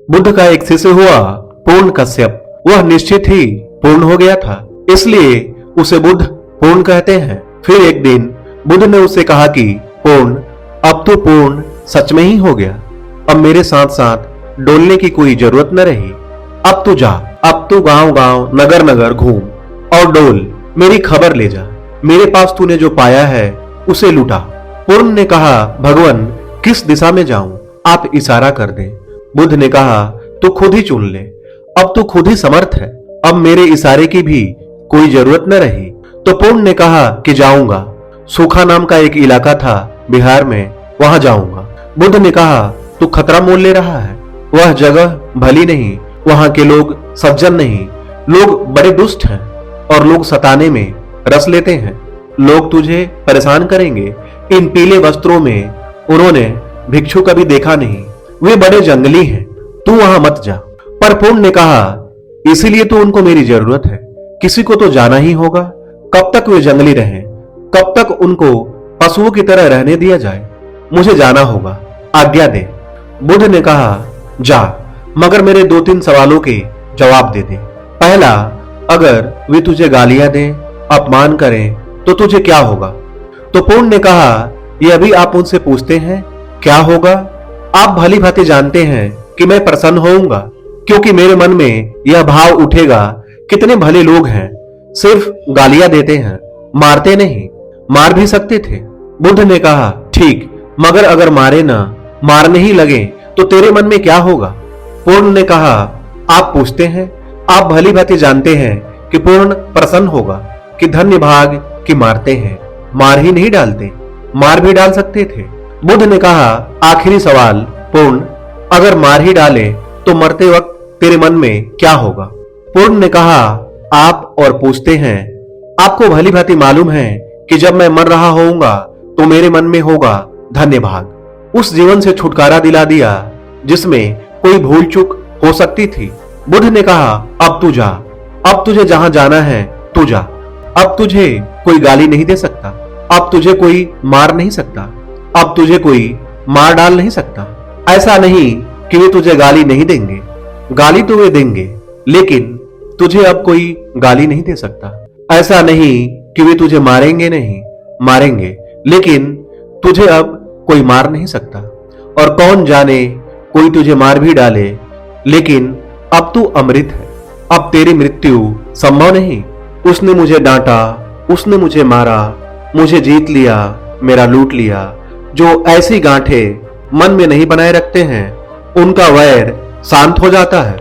बुद्ध का एक शिष्य हुआ पूर्ण कश्यप। वह निश्चित ही पूर्ण हो गया था, इसलिए उसे बुद्ध पूर्ण कहते हैं। फिर एक दिन बुद्ध ने उससे कहा कि पूर्ण, अब तो पूर्ण सच में ही हो गया। अब मेरे साथ साथ डोलने की कोई जरूरत न रही। अब तू जा, अब तू गांव गांव नगर नगर घूम और डोल, मेरी खबर ले जा। मेरे पास तूने जो पाया है उसे लुटा। पूर्ण ने कहा, भगवान किस दिशा में जाऊं, आप इशारा कर दें। बुद्ध ने कहा, तू खुद ही चुन ले, अब तू खुद ही समर्थ है। अब मेरे इशारे की भी कोई जरूरत न रही। तो पूर्ण ने कहा कि जाऊंगा। सूखा नाम का एक इलाका था बिहार में, वहां जाऊंगा। बुद्ध ने कहा, तू खतरा मोल ले रहा है, वह जगह भली नहीं, वहां के लोग सज्जन नहीं, लोग बड़े दुष्ट हैं और लोग सताने में रस लेते हैं। लोग तुझे परेशान करेंगे। इन पीले वस्त्रों में उन्होंने भिक्षु कभी देखा नहीं, वे बड़े जंगली हैं, तू वहां मत जा। पर पूर्ण ने कहा, इसीलिए तो उनको मेरी जरूरत है, किसी को तो जाना ही होगा। कब तक वे जंगली रहें, कब तक उनको पशुओं की तरह रहने दिया जाए, मुझे जाना होगा, आज्ञा दे। बुद्ध ने कहा, जा, मगर मेरे 2-3 सवालों के जवाब दे दे। पहला, अगर वे तुझे गालियां दें, अपमान करें तो तुझे क्या होगा? तो पूर्ण ने कहा, यह भी आप मुझसे पूछते हैं, क्या होगा? आप भली भांति जानते हैं कि मैं प्रसन्न होऊंगा, क्योंकि मेरे मन में यह भाव उठेगा, कितने भले लोग हैं, सिर्फ गालियां देते हैं, मारते नहीं, मार भी सकते थे। बुद्ध ने कहा, ठीक, मगर अगर मारे ना, मारने ही लगे तो तेरे मन में क्या होगा? पूर्ण ने कहा, आप पूछते हैं, आप भली भांति जानते हैं कि पूर्ण प्रसन्न होगा कि धन्य भाग कि मारते हैं, मार ही नहीं डालते, मार भी डाल सकते थे। बुद्ध ने कहा, आखिरी सवाल पूर्ण, अगर मार ही डाले तो मरते वक्त तेरे मन में क्या होगा? पूर्ण ने कहा, आप और पूछते हैं, आपको भली भांति मालूम है कि जब मैं मर रहा होऊंगा तो मेरे मन में होगा धन्य भाग। उस जीवन से छुटकारा दिला दिया जिसमें कोई भूल चूक हो सकती थी। बुद्ध ने कहा, अब तू जा, अब तुझे जहां जाना है तू जा। अब तुझे कोई गाली नहीं दे सकता, अब तुझे कोई मार नहीं सकता, अब तुझे कोई मार डाल नहीं सकता। ऐसा नहीं कि वे तुझे गाली नहीं देंगे, गाली तो वे देंगे, लेकिन तुझे अब कोई गाली नहीं दे सकता। ऐसा नहीं कि वे तुझे मारेंगे नहीं, मारेंगे, लेकिन तुझे अब कोई मार नहीं सकता। और कौन जाने कोई तुझे मार भी डाले, लेकिन अब तू अमृत है, अब तेरी मृत्यु संभव नहीं। उसने मुझे डांटा, उसने मुझे मारा, मुझे जीत लिया, मेरा लूट लिया। जो ऐसी गांठें मन में नहीं बनाए रखते हैं, उनका वैर शांत हो जाता है।